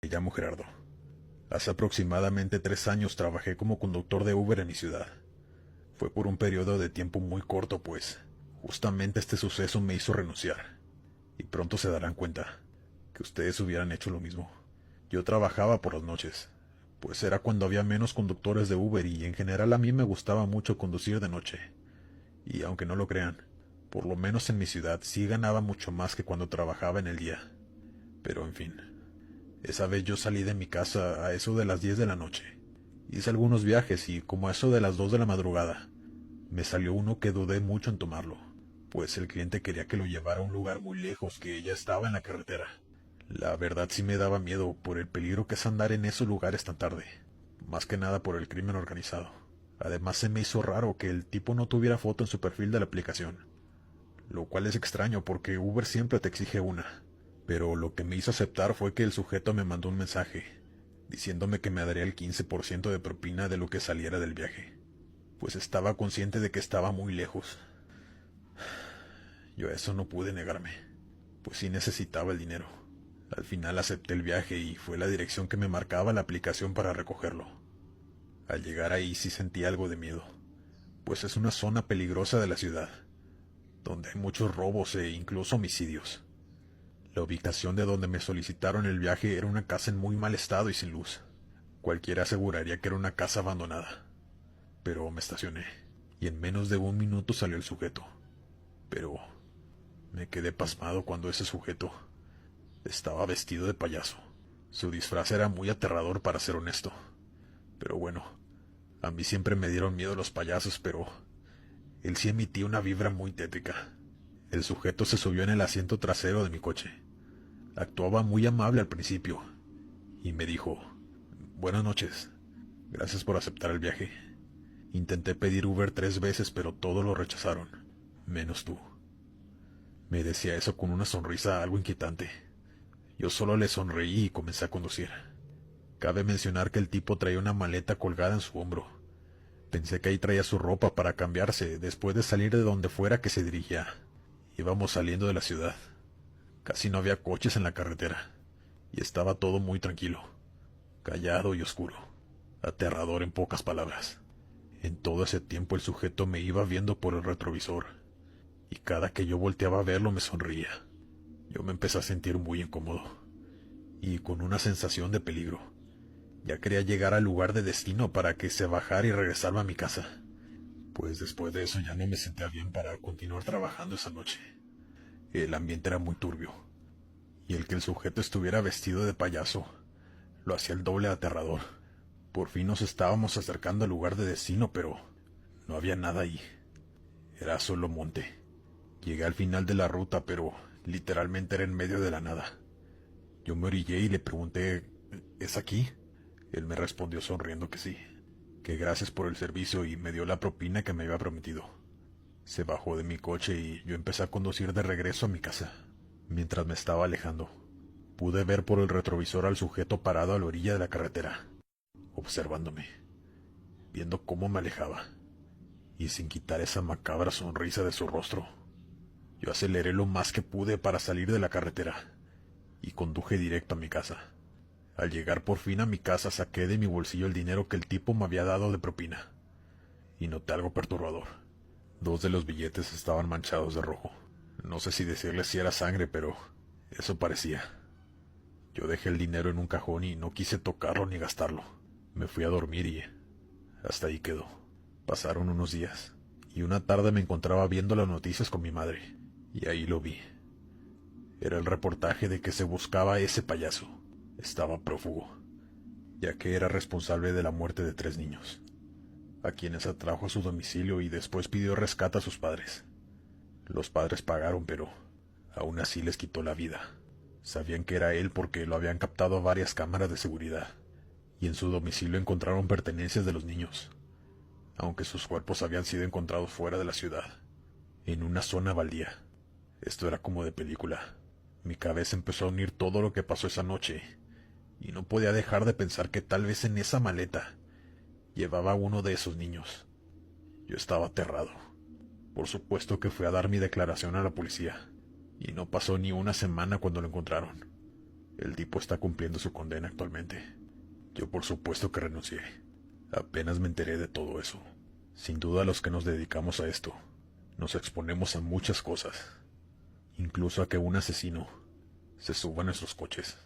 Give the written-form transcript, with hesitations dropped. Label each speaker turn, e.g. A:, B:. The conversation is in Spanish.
A: llamo Gerardo. Hace aproximadamente 3 años trabajé como conductor de Uber en mi ciudad. Fue por un periodo de tiempo muy corto, pues justamente este suceso me hizo renunciar. Y pronto se darán cuenta que ustedes hubieran hecho lo mismo. Yo trabajaba por las noches, pues era cuando había menos conductores de Uber y en general a mí me gustaba mucho conducir de noche. Y aunque no lo crean, por lo menos en mi ciudad sí ganaba mucho más que cuando trabajaba en el día. Pero en fin, esa vez yo salí de mi casa a eso de las 10 de la noche. Hice algunos viajes y como a eso de las 2 de la madrugada, me salió uno que dudé mucho en tomarlo, pues el cliente quería que lo llevara a un lugar muy lejos que ya estaba en la carretera. La verdad sí me daba miedo por el peligro que es andar en esos lugares tan tarde, más que nada por el crimen organizado. Además se me hizo raro que el tipo no tuviera foto en su perfil de la aplicación, lo cual es extraño porque Uber siempre te exige una. Pero lo que me hizo aceptar fue que el sujeto me mandó un mensaje, diciéndome que me daría el 15% de propina de lo que saliera del viaje, pues estaba consciente de que estaba muy lejos. Yo a eso no pude negarme, pues sí necesitaba el dinero. Al final acepté el viaje y fue la dirección que me marcaba la aplicación para recogerlo. Al llegar ahí sí sentí algo de miedo, pues es una zona peligrosa de la ciudad, donde hay muchos robos e incluso homicidios. La ubicación de donde me solicitaron el viaje era una casa en muy mal estado y sin luz. Cualquiera aseguraría que era una casa abandonada. Pero me estacioné, y en menos de 1 minuto salió el sujeto. Pero me quedé pasmado cuando ese sujeto estaba vestido de payaso. Su disfraz era muy aterrador, para ser honesto. Pero bueno, a mí siempre me dieron miedo los payasos, pero él sí emitía una vibra muy tétrica. El sujeto se subió en el asiento trasero de mi coche. Actuaba muy amable al principio y me dijo: buenas noches, gracias por aceptar el viaje. Intenté pedir Uber 3 veces, pero todos lo rechazaron, menos tú. Me decía eso con una sonrisa algo inquietante. Yo solo le sonreí y comencé a conducir. Cabe mencionar que el tipo traía una maleta colgada en su hombro. Pensé que ahí traía su ropa para cambiarse después de salir de donde fuera que se dirigía. Íbamos saliendo de la ciudad. Casi no había coches en la carretera, y estaba todo muy tranquilo, callado y oscuro, aterrador en pocas palabras. En todo ese tiempo el sujeto me iba viendo por el retrovisor, y cada que yo volteaba a verlo me sonreía. Yo me empecé a sentir muy incómodo, y con una sensación de peligro. Ya quería llegar al lugar de destino para que se bajara y regresarme a mi casa, pues después de eso ya no me sentía bien para continuar trabajando esa noche. El ambiente era muy turbio, y el que el sujeto estuviera vestido de payaso lo hacía el doble aterrador. Por fin nos estábamos acercando al lugar de destino, pero no había nada ahí. Era solo monte. Llegué al final de la ruta, pero literalmente era en medio de la nada. Yo me orillé y le pregunté: ¿es aquí? Él me respondió sonriendo que sí, que gracias por el servicio, y me dio la propina que me había prometido. Se bajó de mi coche y yo empecé a conducir de regreso a mi casa. Mientras me estaba alejando, pude ver por el retrovisor al sujeto parado a la orilla de la carretera, observándome, viendo cómo me alejaba, y sin quitar esa macabra sonrisa de su rostro. Yo aceleré lo más que pude para salir de la carretera, y conduje directo a mi casa. Al llegar por fin a mi casa, saqué de mi bolsillo el dinero que el tipo me había dado de propina, y noté algo perturbador. 2 de los billetes estaban manchados de rojo. No sé si decirles si era sangre, pero eso parecía. Yo dejé el dinero en un cajón y no quise tocarlo ni gastarlo. Me fui a dormir y hasta ahí quedó. Pasaron unos días, y una tarde me encontraba viendo las noticias con mi madre, y ahí lo vi. Era el reportaje de que se buscaba a ese payaso. Estaba prófugo, ya que era responsable de la muerte de 3 niños, a quienes atrajo a su domicilio y después pidió rescate a sus padres. Los padres pagaron, pero aún así les quitó la vida. Sabían que era él porque lo habían captado a varias cámaras de seguridad, y en su domicilio encontraron pertenencias de los niños, aunque sus cuerpos habían sido encontrados fuera de la ciudad, en una zona baldía. Esto era como de película. Mi cabeza empezó a unir todo lo que pasó esa noche, y no podía dejar de pensar que tal vez en esa maleta llevaba a uno de esos niños. Yo estaba aterrado. Por supuesto que fui a dar mi declaración a la policía, y no pasó ni una semana cuando lo encontraron. El tipo está cumpliendo su condena actualmente. Yo por supuesto que renuncié. Apenas me enteré de todo eso. Sin duda los que nos dedicamos a esto, nos exponemos a muchas cosas. Incluso a que un asesino se suba a nuestros coches.